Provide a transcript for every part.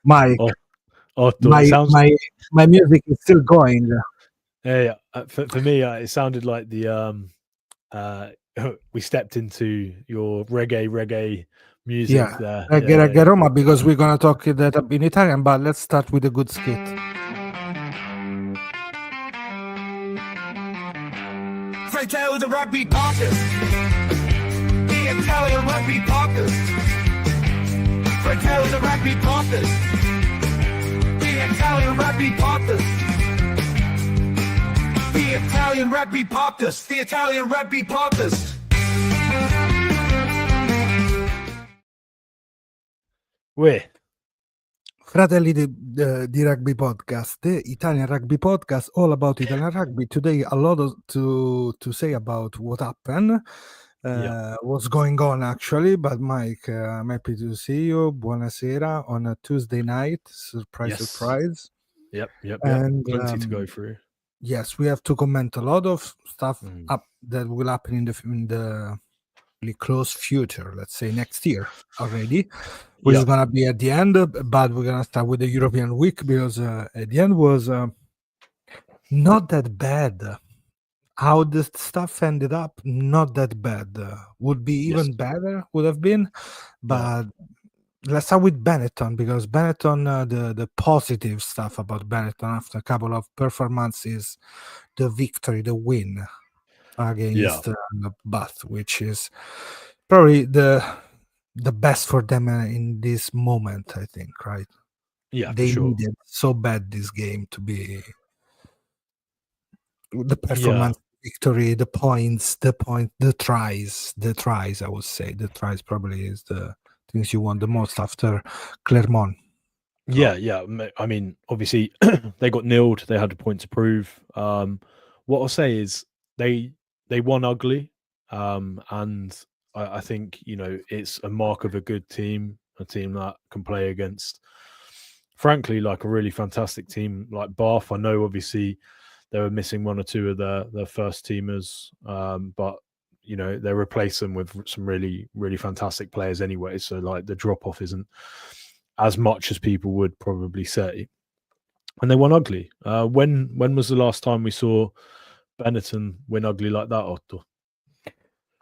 Mike, Otto. It sounds my music is still going. yeah. For me, it sounded like the we stepped into your reggae music Yeah, there. get Roma, because we're gonna talk that in Italian, but let's start with a good skit. Fratelli, the Rugby podcast. The Italian Rugby podcast. Fratelli, the Rugby podcast. The Italian Rugby podcast. The Italian Rugby podcast. The Italian Rugby podcast. Fratelli di Rugby Podcast, the Italian Rugby Podcast, all about Italian rugby. Today, a lot to say about what happened, what's going on actually. But Mike, I'm happy to see you. Buonasera on a Tuesday night. Surprise. Yep. And plenty to go through. Yes, we have to comment a lot of stuff that will happen in the close future, let's say next year already, which is gonna be at the end, but we're gonna start with the European week because at the end was not that bad. How this stuff ended up, not that bad. Would be even better, would have been, but let's start with Benetton, because Benetton, the positive stuff about Benetton after a couple of performances, the victory, the win against Bath, which is probably the best for them in this moment, I think, right? Yeah, they needed so bad this game to be the performance, victory, the points, the tries. I would say the tries probably is the things you want the most after Clermont. Yeah. I mean, obviously they got nilled. They had a point to prove. What I'll say is they won ugly, and I think it's a mark of a good team, a team that can play against, frankly, like a really fantastic team like Bath. I know obviously they were missing one or two of their first teamers, but they replace them with some really, really fantastic players anyway. So like the drop off isn't as much as people would probably say. And they won ugly. When was the last time we saw Benetton win ugly like that, Otto?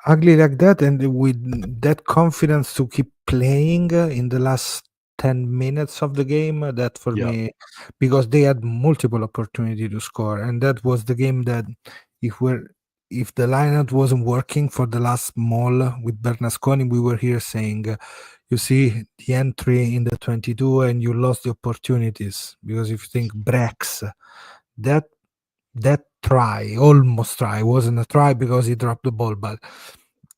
Ugly like that, and with that confidence to keep playing in the last 10 minutes of the game, that for me, because they had multiple opportunity to score, and that was the game that if the lineup wasn't working for the last maul with Bernasconi, we were here saying, you see the entry in the 22 and you lost the opportunities, because if you think Brex, that almost try wasn't a try because he dropped the ball, but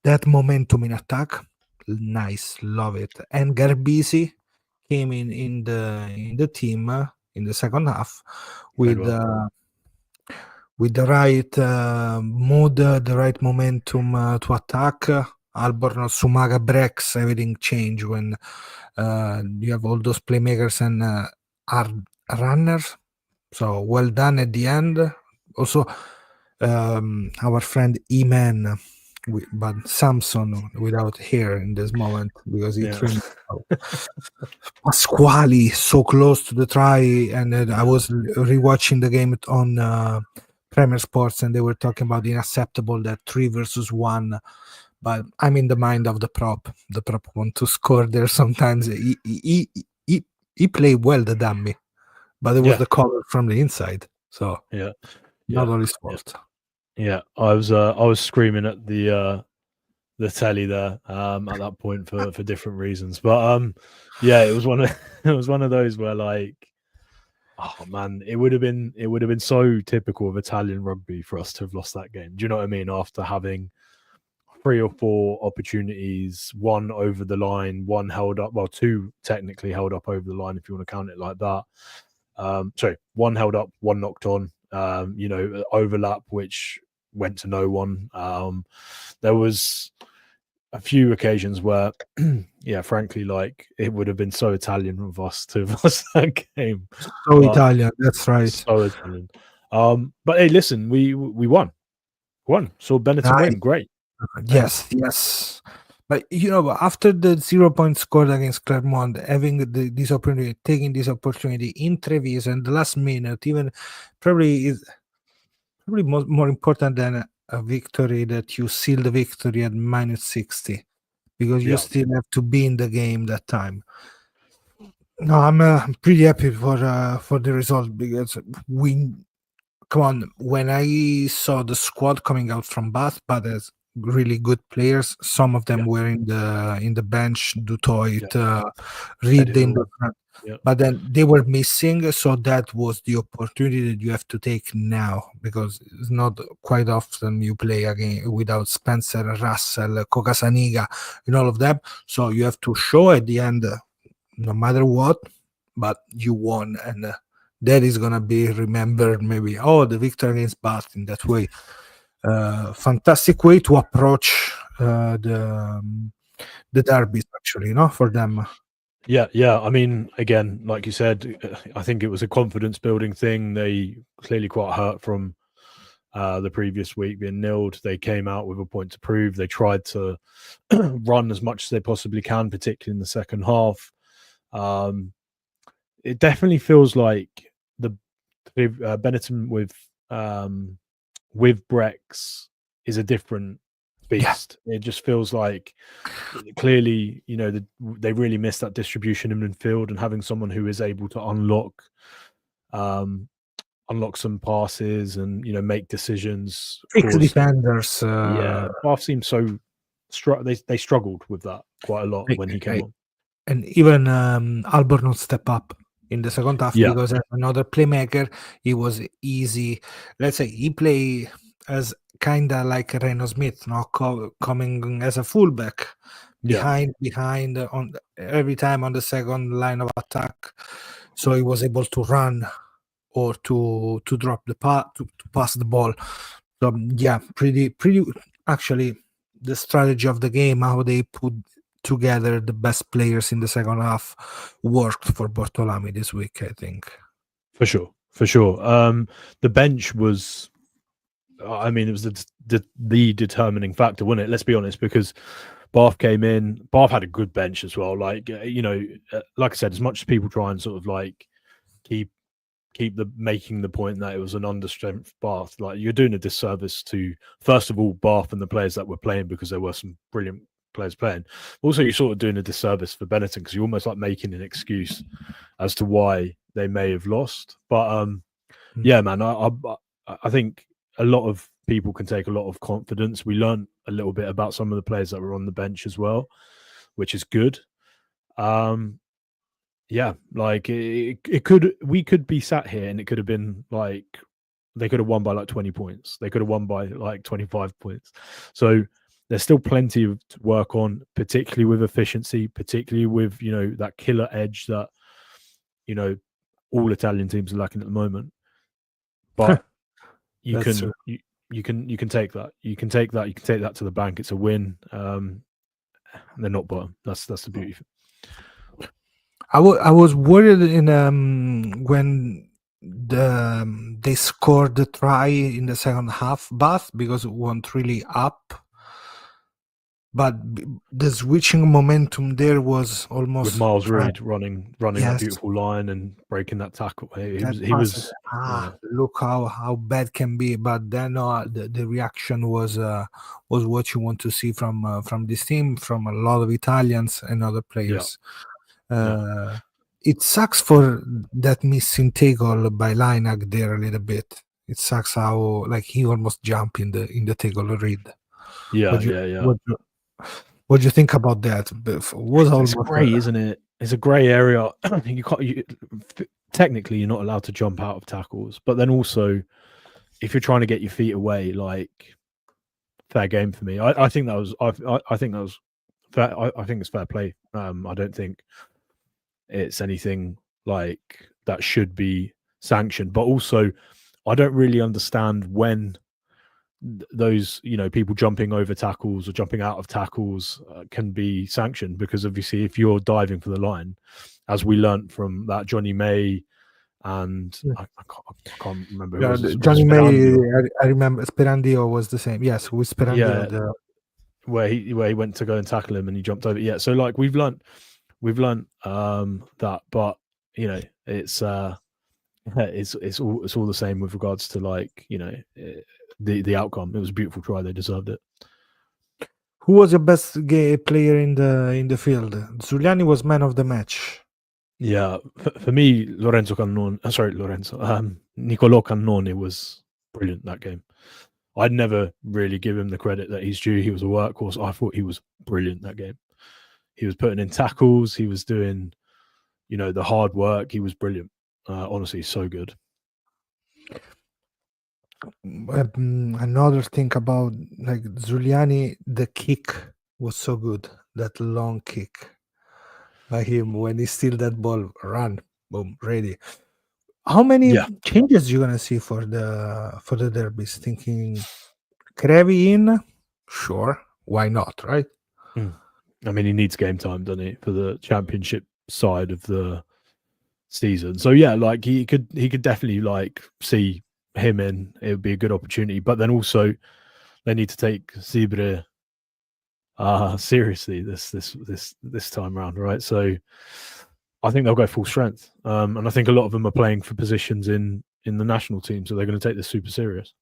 that momentum in attack, nice, love it. And Garbisi came in the team in the second half with the right mood, the right momentum to attack. Albornoz, Sumaga, Brex, everything changed when you have all those playmakers and are runners. So well done at the end. Also, our friend E-Man, but Samson without hair in this moment because he trimmed Pasquali so close to the try, and I was rewatching the game on Premier Sports, and they were talking about unacceptable that 3 versus 1. But I'm in the mind of the prop. The prop want to score there sometimes. He played well, the dummy, but it was the cover from the inside. So not all his fault. Yeah, I was screaming at the telly there at that point for different reasons, but it was one of those where like, oh man, it would have been so typical of Italian rugby for us to have lost that game. Do you know what I mean? After having 3 or 4 opportunities, 1 over the line, 1 held up, well, 2 technically held up over the line if you want to count it like that. Sorry, 1 held up, 1 knocked on. Overlap which went to no one. There was a few occasions where, frankly, like it would have been so Italian of us to have lost that game. Italian, that's right. So Italian. But hey, listen, we won. So Benetton win, great. Yes. But after the 0 point scored against Clermont, having this opportunity, taking this opportunity in Treviso in the last minute, even probably is more important than a victory that you seal the victory at -60 because you still have to be in the game that time. No, I'm pretty happy for the result because come on, when I saw the squad coming out from Bath, but as really good players, some of them were in the bench, Dutoit, Reed in the front. But then they were missing, so that was the opportunity that you have to take now, because it's not quite often you play again without Spencer, Russell, Kokasaniga, and all of them. So you have to show at the end, no matter what, but you won, and that is gonna be remembered. Maybe the victory against Bath in that way. Fantastic way to approach the derbies, actually, for them. Yeah. I mean, again, like you said, I think it was a confidence building thing. They clearly quite hurt from the previous week being nilled. They came out with a point to prove. They tried to run as much as they possibly can, particularly in the second half. It definitely feels like the Benetton with Brex is a different beast. It just feels like clearly, they really missed that distribution in midfield, and having someone who is able to unlock some passes and make decisions. Fix defenders. Bath seemed so they struggled with that quite a lot when he came on. And even Albornoz step up in the second half because as another playmaker, he was easy. Let's say he play as kind of like Reno Smith, coming as a fullback behind on every time on the second line of attack. So he was able to run or to drop the to pass the ball. So pretty actually the strategy of the game, how they put together the best players in the second half, worked for Bortolami this week, I think. For sure. The bench was, I mean, it was the determining factor, wasn't it? Let's be honest, because Bath came in. Bath had a good bench as well. Like like I said, as much as people try and sort of like keep making the point that it was an understrength Bath, like you're doing a disservice to, first of all, Bath and the players that were playing, because there were some brilliant players playing. Also, you're sort of doing a disservice for Benetton because you're almost like making an excuse as to why they may have lost. But man, I think a lot of people can take a lot of confidence. We learned a little bit about some of the players that were on the bench as well, which is good. Like we could be sat here and it could have been like they could have won by like 20 points. They could have won by like 25 points. So there's still plenty to work on, particularly with efficiency, particularly with that killer edge that all Italian teams are lacking at the moment. But you can take that. You can take that to the bank. It's a win. They're not bottom. That's the beauty. I was worried when they scored the try in the second half, Bath, because it went really up. But the switching momentum there was almost with Miles Reed running that beautiful line and breaking that tackle. Look how bad can be. But then the reaction was what you want to see from this team, from a lot of Italians and other players. It sucks for that missing tackle by Lineag there a little bit. It sucks how he almost jumped in the tackle Reed. What do you think about that? It's grey, isn't it? It's a grey area. Technically, you're not allowed to jump out of tackles, but then also, if you're trying to get your feet away, fair game for me. I think that was. I think that was fair. I think it's fair play. I don't think it's anything like that should be sanctioned. But also, I don't really understand when those people jumping over tackles or jumping out of tackles can be sanctioned, because obviously if you're diving for the line, as we learnt from that Johnny May and I can't remember Johnny May, I remember Sperandio was the same. Yes, with Sperandio where he went to go and tackle him and he jumped over. Yeah, so like we've learnt that, but you know, it's all the same with regards to like, you know, the outcome. It was a beautiful try. They deserved it. Who was your best player in the field? Giuliani was man of the match. Yeah, for me, Nicolò Cannone was brilliant that game. I'd never really give him the credit that he's due. He was a workhorse. I thought he was brilliant that game. He was putting in tackles. He was doing, you know, the hard work. He was brilliant. Honestly, so good. Another thing about like Giuliani, the kick was so good. That long kick by him when he steal that ball, run, boom, ready. How many changes you gonna see for the derbies? Thinking Crevi in? Sure, why not, right? I mean, he needs game time, doesn't he, for the championship side of the season? So yeah, like he could definitely like see him in. It would be a good opportunity, but then also they need to take Zebre seriously this time around, right? So I think they'll go full strength, and I think a lot of them are playing for positions in the national team, so they're going to take this super serious.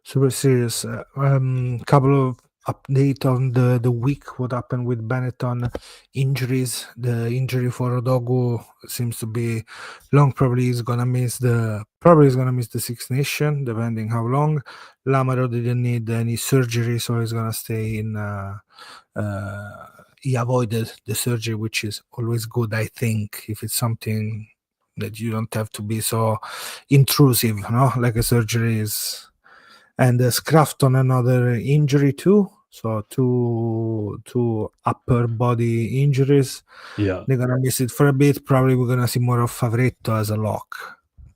Super serious. Couple of update on the week. What happened with BENETTON injuries? The injury for Odogu seems to be long. Probably is gonna miss the Six Nation, depending how long. Lamaro didn't need any surgery, so he's gonna stay in. He avoided the surgery, which is always good, I think, if it's something that you don't have to be so intrusive, no, like a surgery is. And Scrafton, another injury too. So two upper body injuries. Yeah, they're gonna miss it for a bit. Probably we're gonna see more of Favretto as a lock.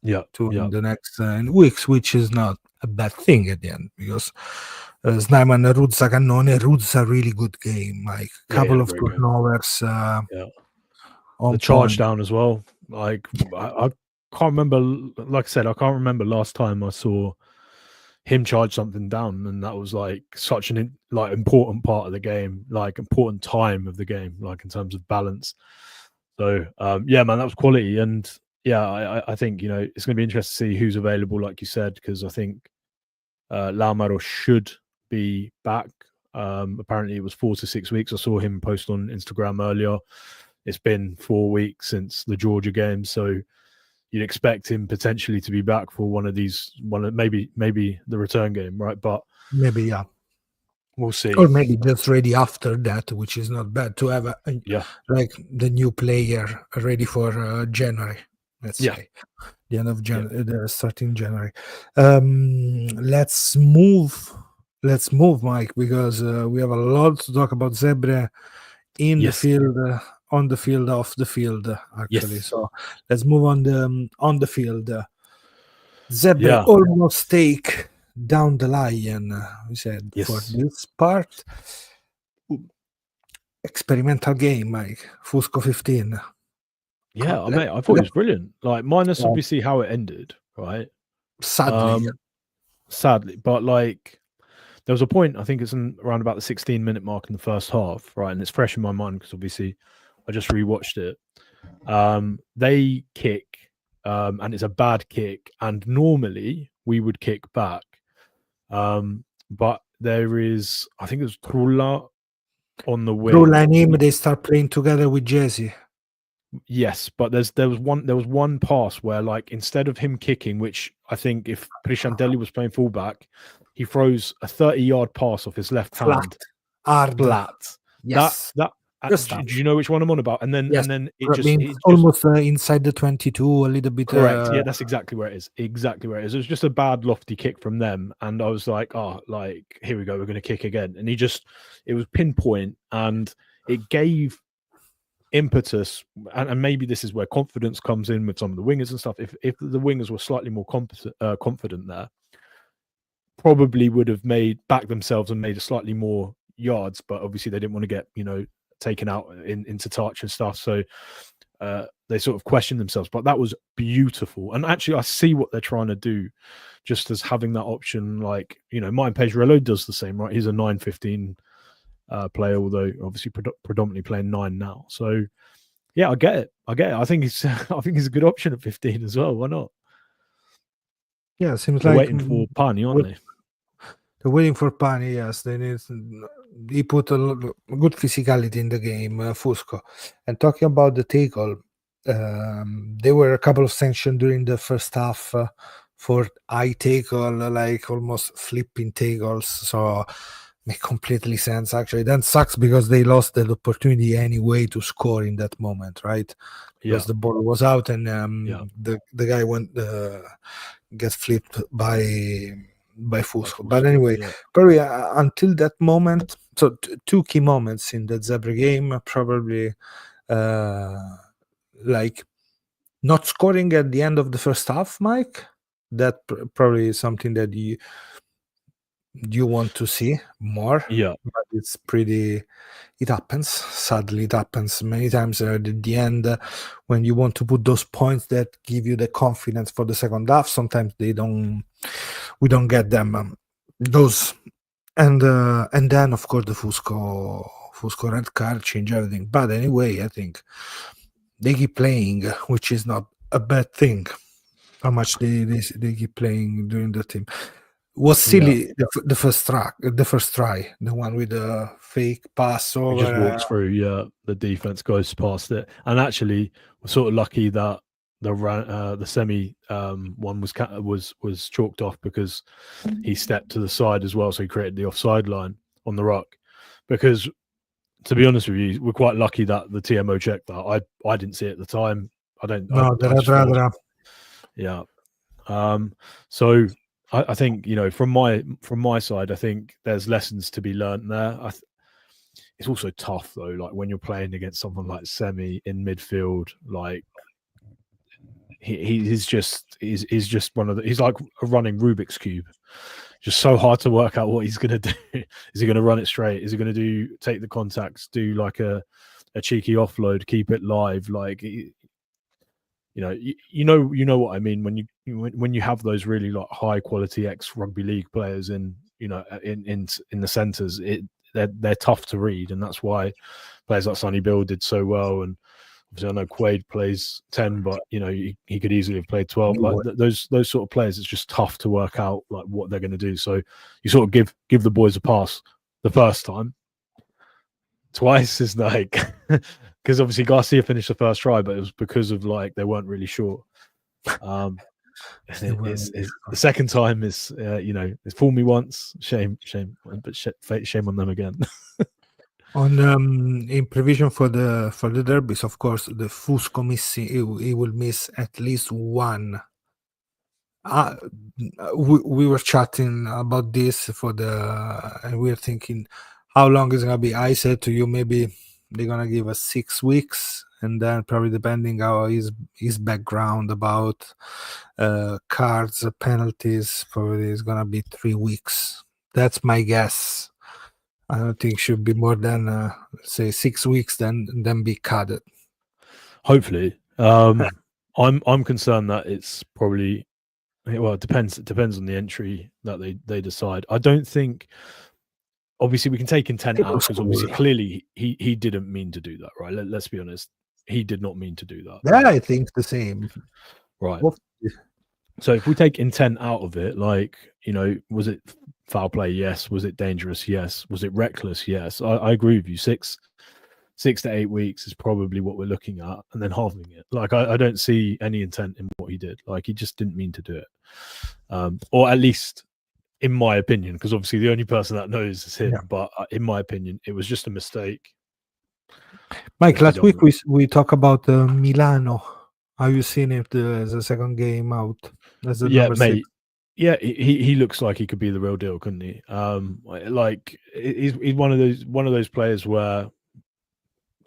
Yeah, in the next weeks, which is not a bad thing at the end, because Snyman, Ruzza, Cannone, Ruzza, really good game. Like couple of turnovers. The charge down as well. Like I can't remember. Like I said, I can't remember last time I saw him charge something down, and that was like such an important part of the game, like important time of the game, like in terms of balance. So yeah, man, that was quality. And yeah, I think, you know, it's going to be interesting to see who's available, like you said, because I think Laumaro should be back. Apparently it was 4 to 6 weeks. I saw him post on Instagram earlier. It's been 4 weeks since the Georgia game, so you'd expect him potentially to be back for maybe the return game, right? But maybe, yeah, we'll see. Or maybe just ready after that, which is not bad to have like the new player ready for January. Let's say the end of January, the starting January. Let's move, Mike, because we have a lot to talk about Zebre in the field, on the field, off the field, actually. So let's move on the field. Zebre almost take down the lion, we said, for this part. Experimental game, Mike. Fusco 15. Yeah, mate, I thought it was brilliant. Like, minus obviously how it ended, right? Sadly, but like, there was a point, I think it's around about the 16-minute mark in the first half, right? And it's fresh in my mind because obviously I just rewatched it. They kick, and it's a bad kick, and normally we would kick back. But there is, I think it was Trulla on the wing. Trulla and him, they start playing together with Jesse. Yes, but there was one pass where, like, instead of him kicking, which I think if Prisciandelli was playing fullback, he throws a 30-yard pass off his left hand. Flat. Yes. That do you know which one I'm on about? And then it almost inside the 22, a little bit. Correct. Yeah, that's exactly where it is. Exactly where it is. It was just a bad lofty kick from them, and I was like, like, here we go, we're going to kick again. And it was pinpoint, and it gave impetus, and maybe this is where confidence comes in with some of the wingers and stuff. If the wingers were slightly more confident there, probably would have backed themselves and made a slightly more yards, but obviously they didn't want to get, you know, taken out into touch and stuff. So they sort of question themselves. But that was beautiful. And actually, I see what they're trying to do, just as having that option. Like, Martin Pejrello does the same, right? He's a 9-15 player, although obviously predominantly playing 9 now. So yeah, I get it. I think he's a good option at 15 as well. Why not? Yeah, seems They're like waiting for Pani, aren't they? They're waiting for Pani. Yes, he put good physicality in the game, Fusco. And talking about the tackle, there were a couple of sanctions during the first half for high tackle, like almost flipping tackles. So make completely sense. Actually, that sucks because they lost that opportunity anyway to score in that moment, right? Because the ball was out and the guy went get flipped by Fusco. But anyway, probably until that moment, so two key moments in the Zebre game, probably like not scoring at the end of the first half, Mike. That probably is something that you want to see more. Yeah, but it's pretty. It happens. Sadly, it happens many times at the end when you want to put those points that give you the confidence for the second half. Sometimes we don't get them. Those and then of course the Fusco red card change everything. But anyway, I think they keep playing, which is not a bad thing. How much they keep playing during the team. Was silly the first try, the one with the fake pass over. He just walks through. The defense goes past it, and actually, we're sort of lucky that the semi one was chalked off because he stepped to the side as well, so he created the offside line on the ruck. Because to be honest with you, we're quite lucky that the TMO checked that. I didn't see it at the time. I don't. No, yeah. So. I think from my side, I think there's lessons to be learned there. It's also tough though, like when you're playing against someone like Semi in midfield, like he's just one of the. He's like a running Rubik's cube, just so hard to work out what he's gonna do. Is he gonna run it straight? Is he gonna take the contacts, do like a cheeky offload, keep it live, like. You know what I mean when you have those really like high quality ex-rugby league players in the centres, they're tough to read, and that's why players like Sonny Bill did so well. And obviously I know Quaid plays 10, but he could easily have played 12. Like those sort of players, it's just tough to work out like what they're going to do. So you sort of give the boys a pass the first time. Twice is like because obviously Garcia finished the first try, but it was because of like they weren't really sure. The second time is it's fooled me once, shame, but shame on them again. On in prevision for the derbies, of course, the Fusco missing, he will miss at least one. We were chatting about this and we were thinking how long is it gonna be. I said to you maybe they're gonna give us 6 weeks, and then probably depending how his background about cards, penalties, probably is gonna be 3 weeks. That's my guess. I don't think it should be more than say 6 weeks, then be cutted. Hopefully, I'm concerned that it's probably it depends on the entry that they decide. I don't think. Obviously, we can take intent out because obviously, clearly, he didn't mean to do that, right? Let's be honest. He did not mean to do that. Yeah, I think the same. Right. So if we take intent out of it, like, was it foul play? Yes. Was it dangerous? Yes. Was it reckless? Yes. I agree with you. 6 to 8 weeks is probably what we're looking at, and then halving it. Like, I don't see any intent in what he did. Like, he just didn't mean to do it. Or at least... in my opinion, because obviously the only person that knows is him, but in my opinion, it was just a mistake. Mike, last week we talked about Milano. How you seen it as a second game out? As a number mate. 6? Yeah, he looks like he could be the real deal, couldn't he? Like he's one of those players where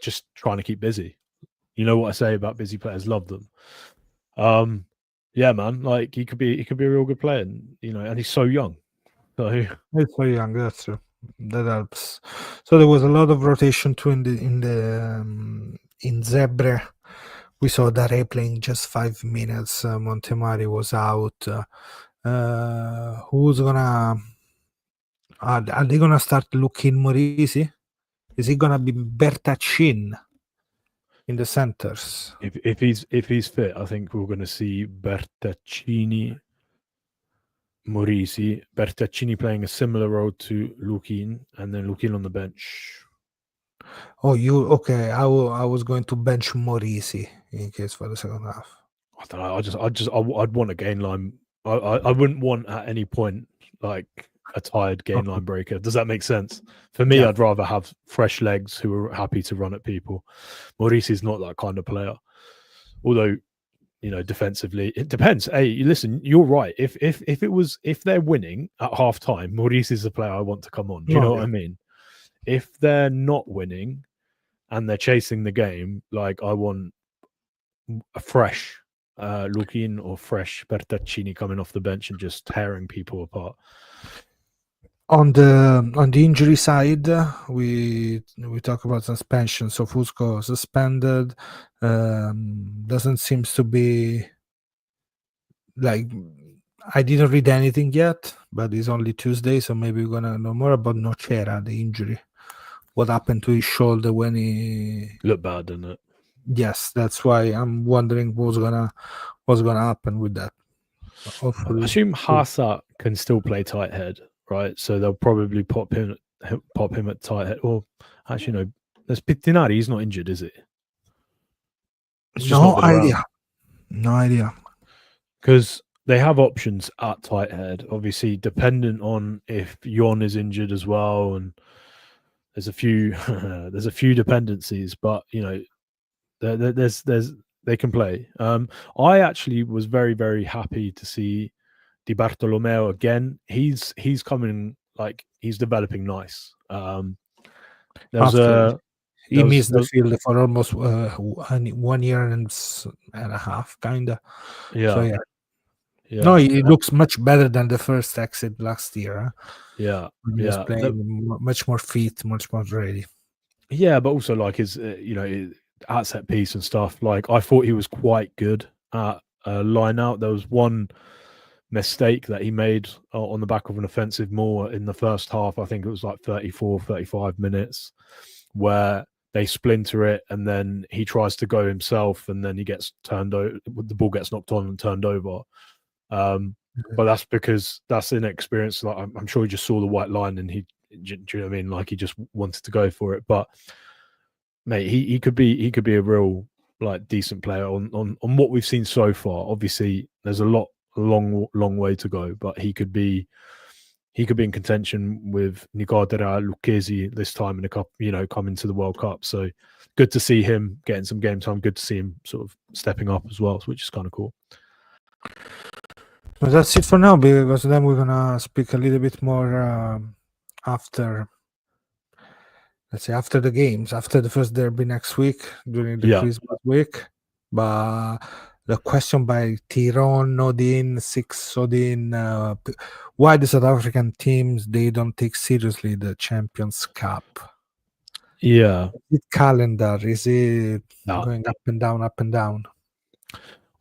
just trying to keep busy. You know what I say about busy players? Love them. Yeah, man. Like he could be a real good player, and he's so young. So he's so young. That's true. That helps. So there was a lot of rotation too in Zebre We saw Dare playing just 5 minutes. Montemari was out. Who's gonna? Are they gonna start looking Morisi? Is it gonna be Bertacin in the centers? If he's fit, I think we're going to see Bertaccini, Morisi, Bertaccini playing a similar role to Lukin, and then Lukin on the bench. Oh, you okay? I was going to bench Morisi in case for the second half. I don't know. I'd want a gain line. I wouldn't want at any point like a tired gain line breaker. Does that make sense? For me, I'd rather have fresh legs who are happy to run at people. Morisi's not that kind of player. Although, you know, defensively, it depends. Hey, listen, you're right. If they're winning at half time, Maurice is the player I want to come on. Do you know what I mean? If they're not winning and they're chasing the game, like I want a fresh Lukin or fresh Bertaccini coming off the bench and just tearing people apart. On the injury side, we talk about suspension. So Fusco suspended. Doesn't seem to be like, I didn't read anything yet, but it's only Tuesday, so maybe we're gonna know more about Nocera, the injury. What happened to his shoulder when he looked bad, didn't it? Yes, that's why I'm wondering what's gonna happen with that. Hopefully, I assume Hasa can still play tight head, right? So they'll probably pop him at tight head. Or actually, no, there's Pittinari. He's not injured, is it? No idea. Because they have options at tight head, obviously, dependent on if Jon is injured as well, and there's a few dependencies. But you know, there's they can play. I actually was very, very happy to see Di Bartolomeo again. He's coming, like, he's developing nice. He missed the field for almost 1 year and a half, kinda. Yeah. So yeah. No, he looks much better than the first exit last year. Huh? Yeah, he was playing much more fit, much more ready. Yeah, but also like his, at set piece and stuff. Like I thought he was quite good at line out. There was one mistake that he made on the back of an offensive maul in the first half. I think it was like 34, 35 minutes where they splinter it and then he tries to go himself and then he gets turned over. The ball gets knocked on and turned over. But that's because that's inexperience. Like I'm sure he just saw the white line and do you know what I mean? Like he just wanted to go for it. But mate, he could be a real like decent player on what we've seen so far. Obviously, there's a long way to go, but he could be in contention with Nicodera Lucchesi this time in a cup, coming to the World Cup. So good to see him getting some game time. Good to see him sort of stepping up as well, which is kind of cool. Well, that's it for now, because then we're gonna speak a little bit more after the games, after the first derby next week during the Christmas week. But the question by Tiron Odin 6 Odin, why the South African teams, they don't take seriously the Champions Cup? Yeah, is it calendar? Is it going up and down?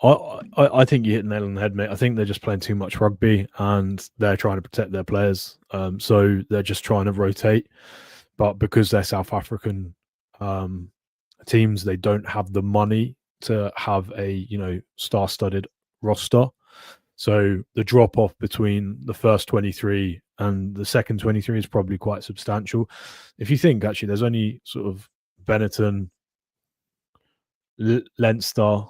I think you hit the nail on the head, mate. I think they're just playing too much rugby and they're trying to protect their players. So they're just trying to rotate. But because they're South African teams, they don't have the money to have a, star-studded roster. So the drop-off between the first 23 and the second 23 is probably quite substantial. If you think, actually, there's only sort of Benetton, Leinster,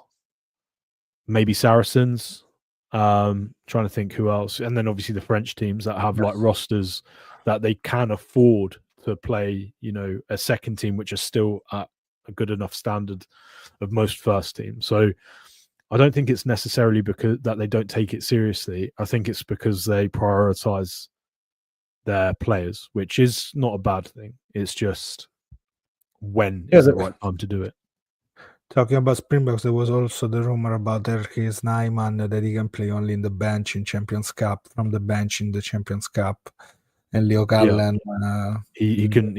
maybe Saracens, trying to think who else. And then obviously the French teams that have like rosters that they can afford to play, a second team, which is still at a good enough standard of most first teams. So I don't think it's necessarily because that they don't take it seriously. I think it's because they prioritize their players, which is not a bad thing. It's just when is the right time to do it. Talking about Springboks, there was also the rumor about Erkki Snyman that he can play only in the bench in Champions Cup, from the bench in the Champions Cup. And Leo Gallen, he couldn't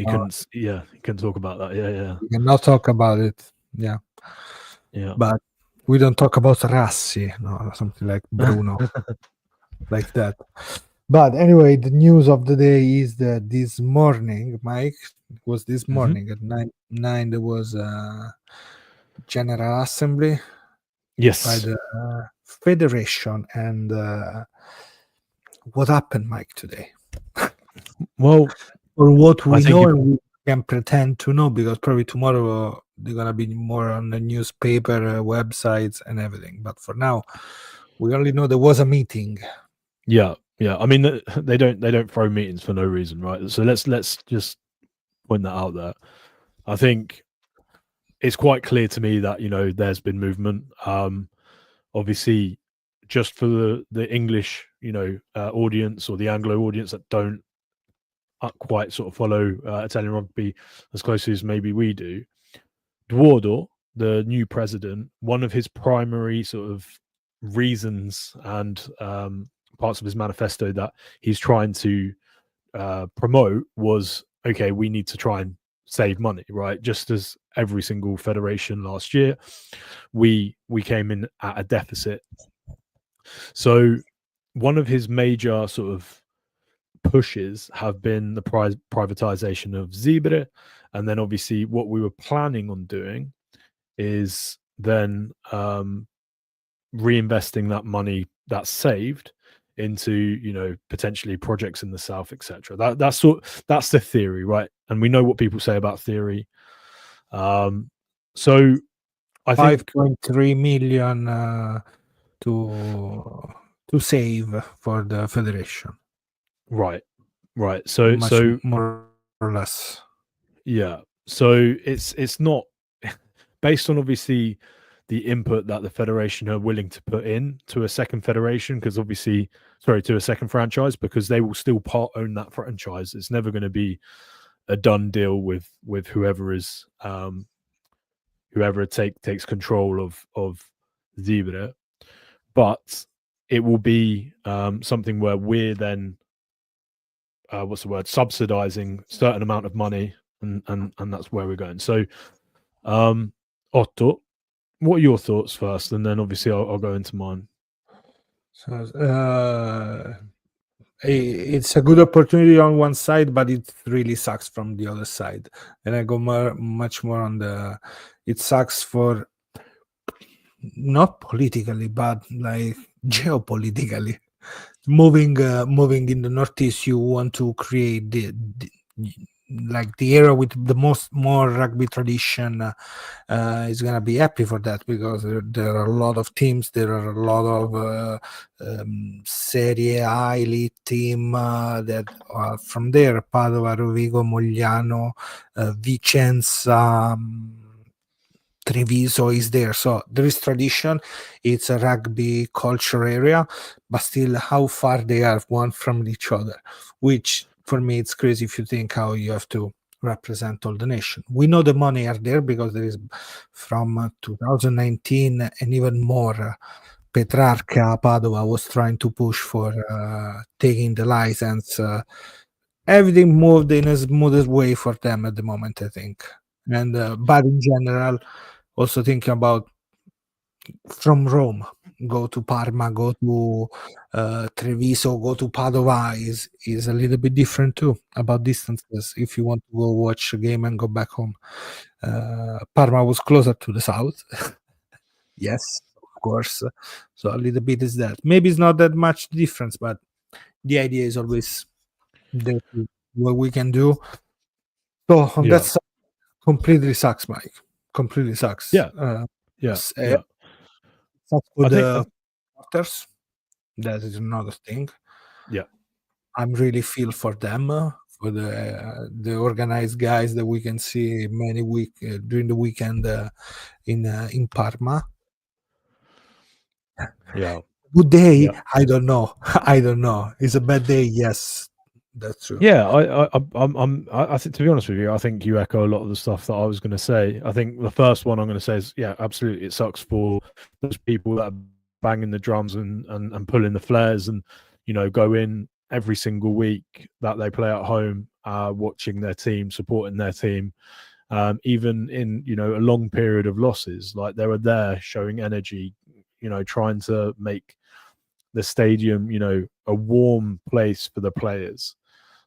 talk about that. Yeah. He cannot talk about it. Yeah. Yeah. But we don't talk about Rassi, no, something like Bruno, like that. But anyway, the news of the day is that this morning, Mike, was this morning at 9 there was a General Assembly by Yes. the Federation. And what happened, Mike, today? Well, Or what we I think know if, and we can pretend to know, because probably tomorrow they're going to be more on the newspaper, websites and everything. But for now, we only know there was a meeting. yeah. I mean, they don't throw meetings for no reason, right? So let's just point that out there. I think it's quite clear to me that there's been movement. Obviously, just for the English audience or the Anglo audience that don't quite sort of follow Italian rugby as closely as maybe we do, Duodo, the new president, one of his primary sort of reasons and parts of his manifesto that he's trying to promote was, okay, we need to try and save money, right? Just as every single federation last year, we came in at a deficit. So one of his major sort of pushes have been the privatization of Zebre, and then obviously what we were planning on doing is then reinvesting that money that's saved into potentially projects in the south, etc. That's the theory, right? And we know what people say about theory. So I think 5.3 million to save for the federation. Right. So Much so more or less. yeah. So it's not based on obviously the input that the federation are willing to put in to a second federation, because obviously, to a second franchise, because they will still part own that franchise. It's never going to be a done deal with whoever is whoever takes control of Zebre, but it will be something where we're then subsidizing certain amount of money, and that's where we're going. So Otto, what are your thoughts first, and then obviously I'll go into mine. So it's a good opportunity on one side, but it really sucks from the other side. And I go much more on the it sucks for not politically but like geopolitically. Moving in the Northeast, you want to create the era with the more rugby tradition. Is gonna be happy for that, because there are a lot of teams. There are a lot of Serie A elite team that are from there: Padova, Rovigo, Mogliano, Vicenza. Treviso is there, so there is tradition. It's a rugby culture area, but still how far they are one from each other, which for me it's crazy if you think how you have to represent all the nation. We know the money are there because there is from 2019 and even more. Petrarca Padova was trying to push for taking the license. Everything moved in a smoothest way for them at the moment, I think. And but in general, also thinking about from Rome, go to Parma, go to Treviso, go to Padova is a little bit different too about distances. If you want to go watch a game and go back home, Parma was closer to the south. Yes, of course. So a little bit is that. Maybe it's not that much difference, but the idea is always there to what we can do. So on that side, completely sucks, Mike. Completely sucks. Sucks for the supporters. That is another thing. Yeah, I'm really feel for them, for the organized guys that we can see many during the weekend in Parma. Yeah. Good day? I don't know. I don't know. It's a bad day. Yes, that's true. Yeah, I think, to be honest with you, I think you echo a lot of the stuff that I was going to say. I think the first one I'm going to say is, yeah, absolutely, it sucks for those people that are banging the drums and pulling the flares and go in every single week that they play at home, watching their team, supporting their team, even in, you know, a long period of losses. Like, they were there showing energy, you know, trying to make the stadium, you know, a warm place for the players.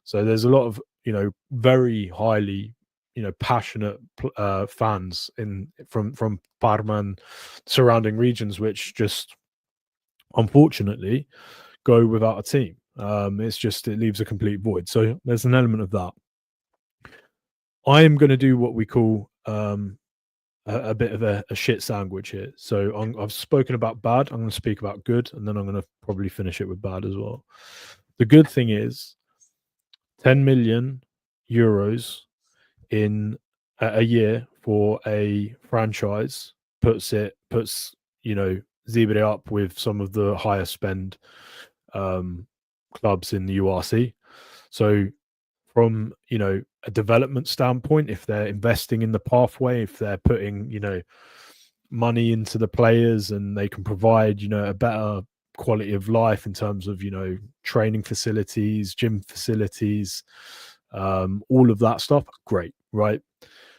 So there's a lot of, you know, very highly, you know, passionate fans from Parma and surrounding regions, which just unfortunately go without a team. It leaves a complete void. So there's an element of that. I am going to do what we call a bit of a shit sandwich here. So I've spoken about bad. I'm going to speak about good, and then I'm going to probably finish it with bad as well. The good thing is 10 million euros in a year for a franchise puts you know, Zebre up with some of the higher spend clubs in the URC. So from, you know, a development standpoint, if they're investing in the pathway, if they're putting, you know, money into the players, and they can provide, you know, a better quality of life in terms of, you know, training facilities, gym facilities, all of that stuff, great, right?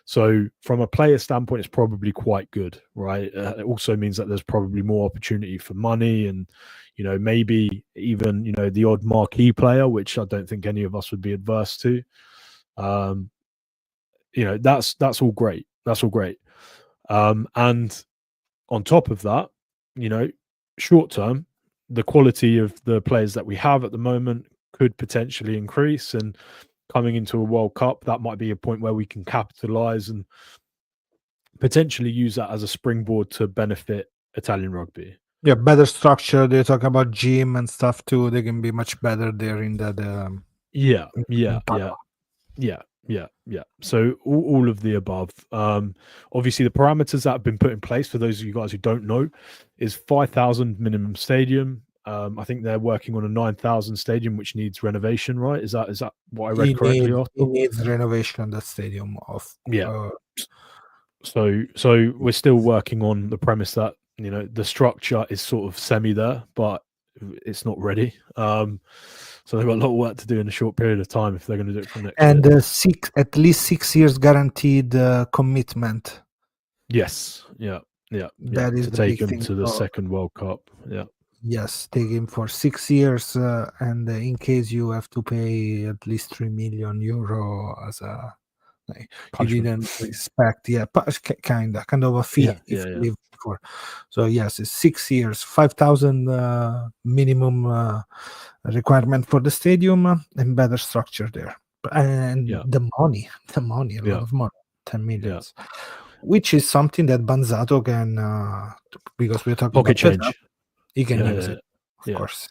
So from a player standpoint, it's probably quite good, right? It also means that there's probably more opportunity for money, and, you know, maybe even, you know, the odd marquee player, which I don't think any of us would be adverse to. You know, that's all great. That's all great. And on top of that, you know, short term, the quality of the players that we have at the moment could potentially increase, and coming into a World Cup, that might be a point where we can capitalize and potentially use that as a springboard to benefit Italian rugby. Yeah, better structure. They talk about gym and stuff too. They can be much better there in that. Yeah. So all of the above. Obviously, the parameters that have been put in place, for those of you guys who don't know, is 5,000 minimum stadium. I think they're working on a 9,000 stadium, which needs renovation, right? Is that what I read correctly? It needs renovation, that stadium. So we're still working on the premise that, you know, the structure is sort of semi there, but it's not ready. So they've got a lot of work to do in a short period of time if they're going to do it from next year. At least 6 years guaranteed commitment. Yes. Yeah. That is to the take big them thing to the second World Cup. Yeah. Yes, take him for 6 years, and in case you have to pay at least 3 million euro as a you didn't respect, kind of a fee if you leave before. So yes, it's 6 years, 5,000 minimum requirement for the stadium, and better structure there. And the money, a lot of money, 10 million, which is something that Banzato can, because we're talking pocket about change. He can use it, of course.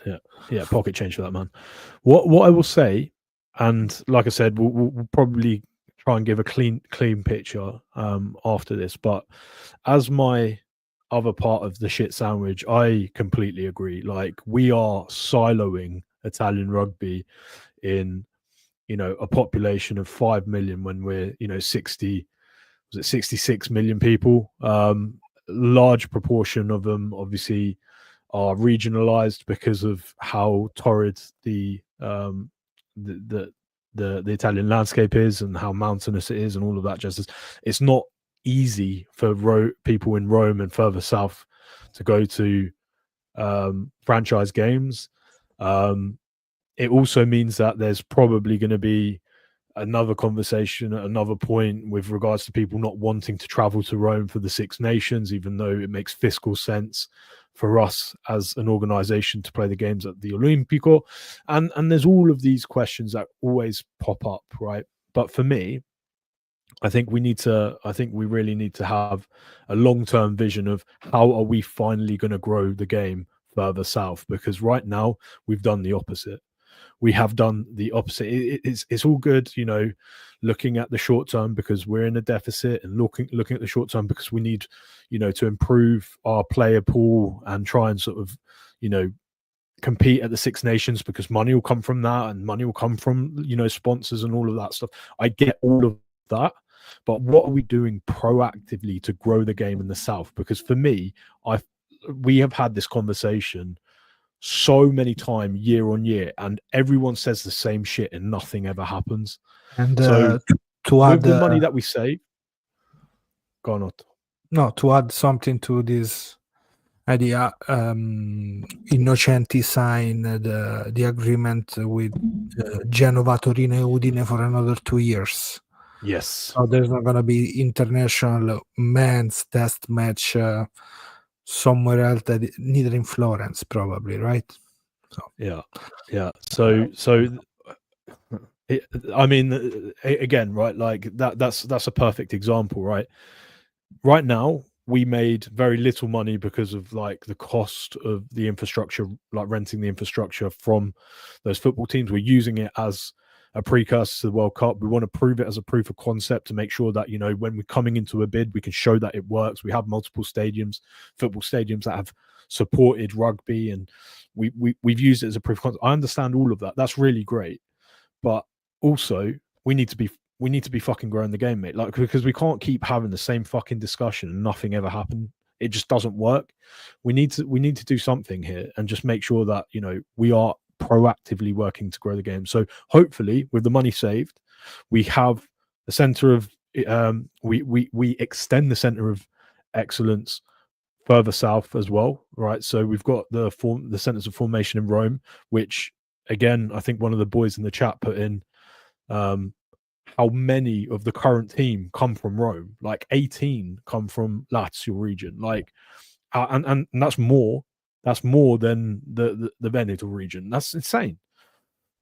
Yeah, pocket change for that man. What I will say, and like I said, we'll probably try and give a clean picture after this. But as my other part of the shit sandwich, I completely agree. Like, we are siloing Italian rugby in, you know, a population of 5 million when we're, you know, 66 million people. Large proportion of them obviously are regionalized because of how torrid the Italian landscape is, and how mountainous it is, and all of that. Just it's not easy for people in Rome and further south to go to franchise games. It also means that there's probably going to be another conversation at another point with regards to people not wanting to travel to Rome for the Six Nations, even though it makes fiscal sense for us as an organization to play the games at the Olimpico. And there's all of these questions that always pop up, right? But for me, I think we really need to have a long-term vision of how are we finally going to grow the game further south, because right now we've done the opposite. We have done the opposite. It's all good, you know, looking at the short term because we're in a deficit, and looking at the short term because we need, you know, to improve our player pool and try and sort of, you know, compete at the Six Nations, because money will come from that, and money will come from, you know, sponsors and all of that stuff. I get all of that, but what are we doing proactively to grow the game in the South? Because for me, we have had this conversation so many times year on year, and everyone says the same shit and nothing ever happens. And so to add with the money that we save, Go on, Otto. No, to add something to this idea, Innocenti signed the agreement with Genova, Torino, and Udine for another 2 years. Yes. So there's not going to be international men's test match somewhere else, neither in Florence, probably, right? So yeah. So I mean, again, right? Like that's a perfect example, right? Right now, we made very little money because of like the cost of the infrastructure, like renting the infrastructure from those football teams. We're using it as a precursor to the World Cup. We want to prove it as a proof of concept to make sure that, you know, when we're coming into a bid, we can show that it works. We have multiple stadiums, football stadiums that have supported rugby, and we've used it as a proof of concept. I understand all of that. That's really great. But also we need to be fucking growing the game, mate. Like, because we can't keep having the same fucking discussion and nothing ever happened. It just doesn't work. We need to do something here and just make sure that, you know, we are proactively working to grow the game. So hopefully with the money saved, we have a center of we extend the center of excellence further south as well, right? So we've got the centers of formation in Rome, which again, I think one of the boys in the chat put in how many of the current team come from Rome. Like 18 come from Lazio region. Like, and that's more than the Veneto region. That's insane.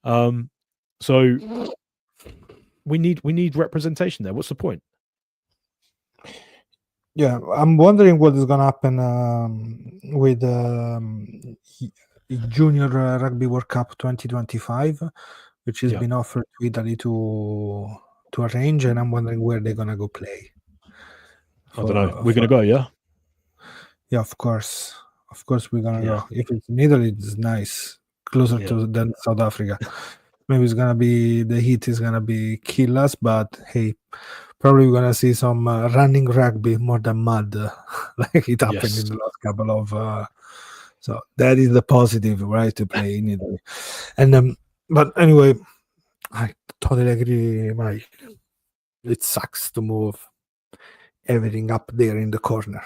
So we need representation there. What's the point? yeah, I'm wondering what is going to happen with Junior Rugby World Cup 2025, which has been offered to Italy to arrange, and I'm wondering where they're going to go play. I don't know. We're going to go, yeah? Yeah, of course. Of course we're going to go. If it's in Italy, it's nice. Closer than South Africa. Maybe it's going to be, the heat is going to be kill us, but hey, probably we're going to see some running rugby more than mud, like it happened in the last couple of... so that is the positive, right, to play in Italy. And but anyway, I totally agree, Mike. It sucks to move everything up there in the corner.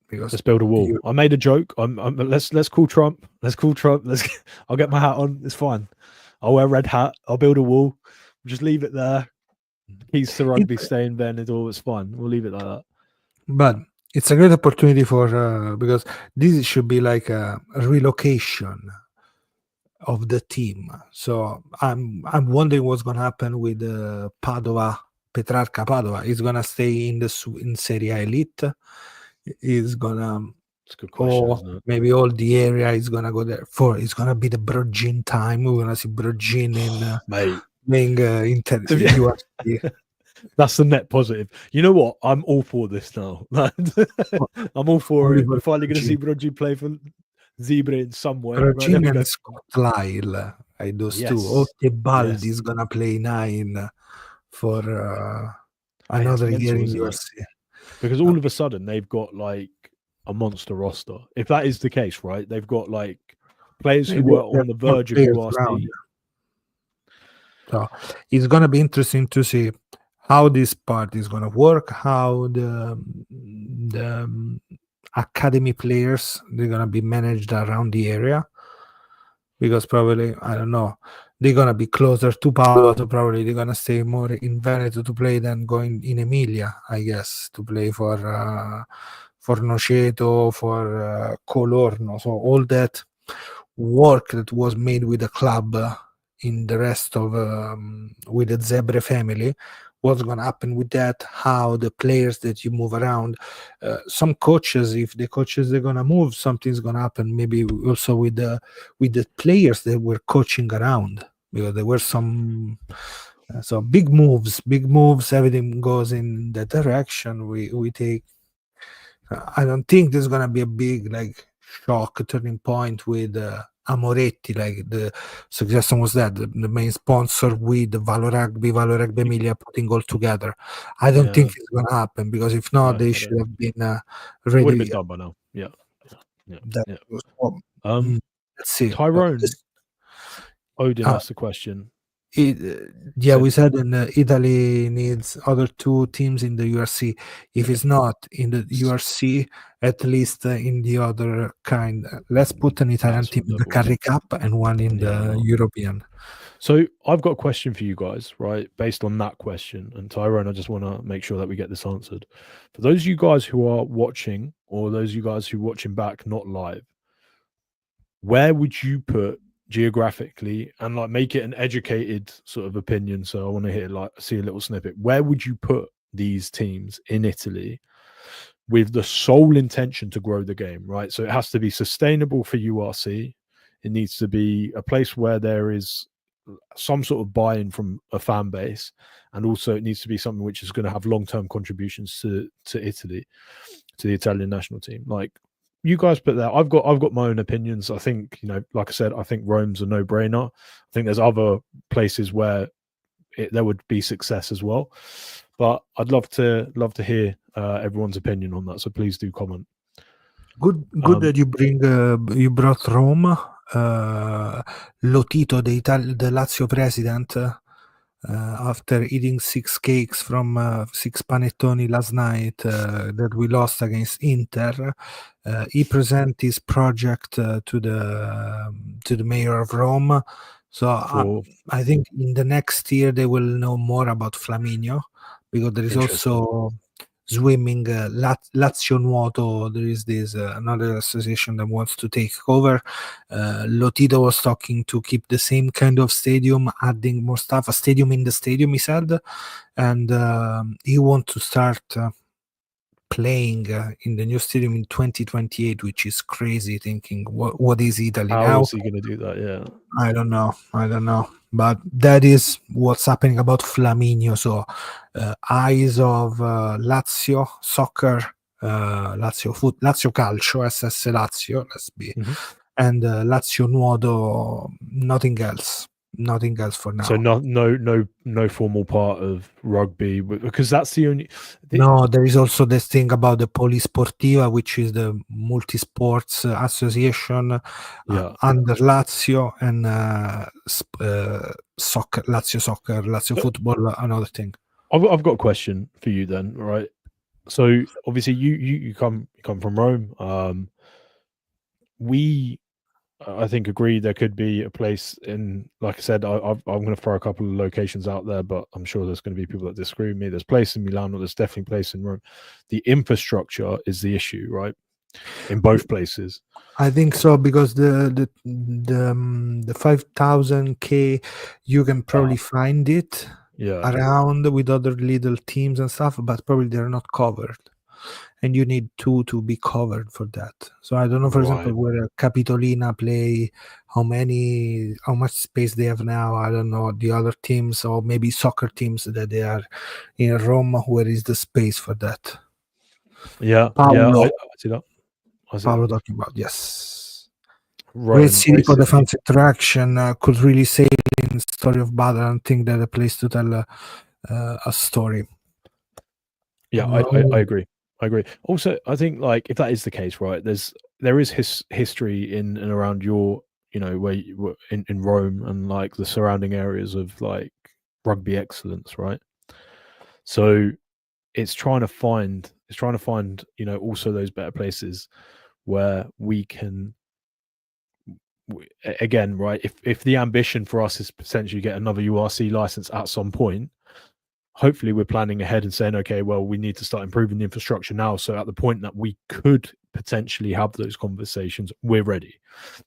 Because let's build a wall. I made a joke. Let's call Trump. I'll get my hat on. It's fine. I'll wear a red hat. I'll build a wall. Just leave it there. Keys to rugby stay in Veneto. It's fine. We'll leave it like that. But it's a great opportunity for because this should be like a relocation of the team. So I'm wondering what's going to happen with Padova. Petrarca Padova is going to stay in Serie A Elite. Is gonna, it's a good question, isn't it? Maybe all the area is gonna go there. It's gonna be the Brogin time. We're gonna see Brogin in playing Inter. That's the net positive. You know what? I'm all for this now. I'm all for it. We're finally going to see Brogin play for Zebre in some way. Brogin and Scott Lyle, those two. Tebaldi is gonna play 9 for another year in USC. Because all of a sudden they've got like a monster roster. If that is the case, right? They've got like players who were on the verge of URC. So it's gonna be interesting to see how this part is gonna work, how the academy players, they're gonna be managed around the area. Because probably, I don't know, they're gonna be closer to Padova, so probably they're gonna stay more in Veneto to play than going in Emilia, I guess, to play for Noceto, for Colorno. So all that work that was made with the club in the rest of with the Zebre family, what's going to happen with that, how the players that you move around, some coaches, if the coaches they're going to move, something's going to happen maybe also with the players that were coaching around, because there were some so big moves, everything goes in that direction. We take, I don't think there's going to be a big like shock turning point with Amoretti, like the suggestion was that the main sponsor with Valo Rugby Emilia putting all together. I don't think it's going to happen, because if not, they should have been ready. Would have been done by now. Let's see. Tyrone Odin asked the question: we said Italy needs other 2 teams in the URC. If it's not in the URC, at least in the other kind. Let's put an Italian team in the Carry Cup and one in the European. So I've got a question for you guys, right? Based on that question, and Tyrone, I just want to make sure that we get this answered. For those of you guys who are watching, or those of you guys who are watching back, not live, where would you put geographically, and like make it an educated sort of opinion? So I want to see a little snippet. Where would you put these teams in Italy with the sole intention to grow the game, right? So it has to be sustainable for URC. It needs to be a place where there is some sort of buy-in from a fan base, and also it needs to be something which is going to have long-term contributions to Italy, to the Italian national team. Like, you guys put that. I've got my own opinions. I think, like I said, I think Rome's a no-brainer. I think there's other places where there would be success as well, but I'd love to hear everyone's opinion on that. So please do comment. Good that you brought Rome. Lotito, the Lazio president, after eating 6 cakes from 6 panettoni last night that we lost against Inter, he presented his project to the mayor of Rome. So I think in the next year they will know more about Flaminio, because there is also swimming, Lazio Nuoto. There is this another association that wants to take over. Lotito was talking to keep the same kind of stadium, adding more stuff, a stadium in the stadium, he said, and he wants to start playing in the new stadium in 2028, which is crazy. Thinking what is Italy now? How is he going to do that? Yeah, I don't know. But that is what's happening about Flaminio. So eyes of Lazio soccer, Lazio Calcio, SS Lazio, let's be, and Lazio Nuoto, nothing else for now. So no formal part of rugby, because that's the only. No, there is also this thing about the Polisportiva, which is the multi-sports association under Lazio, and soccer, Lazio football, another thing. I've got a question for you then, right? So obviously you come from Rome. I think agree there could be a place in, like I said, I'm going to throw a couple of locations out there, but I'm sure there's going to be people that disagree with me. There's place in Milan, or there's definitely place in Rome. The infrastructure is the issue, right? In both places. I think so, because the 5,000K, you can probably find it around with other little teams and stuff, but probably they're not covered. And you need 2 to be covered for that. So I don't know, for example, where Capitolina play, how much space they have now. I don't know the other teams, or maybe soccer teams that they are in Rome. Where is the space for that? Yeah, Paolo, I see that. Paolo talking about, yes. Great city for the fans interaction, could really say in Story of Battle, and think that a place to tell a story. Yeah, I agree. Also, I think, like, if that is the case, right, there is history in and around your, where you were in Rome and like the surrounding areas of like rugby excellence, right? So it's trying to find also those better places where we can, again, right, if the ambition for us is potentially get another URC license at some point, hopefully we're planning ahead and saying, okay, well, we need to start improving the infrastructure now. So at the point that we could potentially have those conversations, we're ready.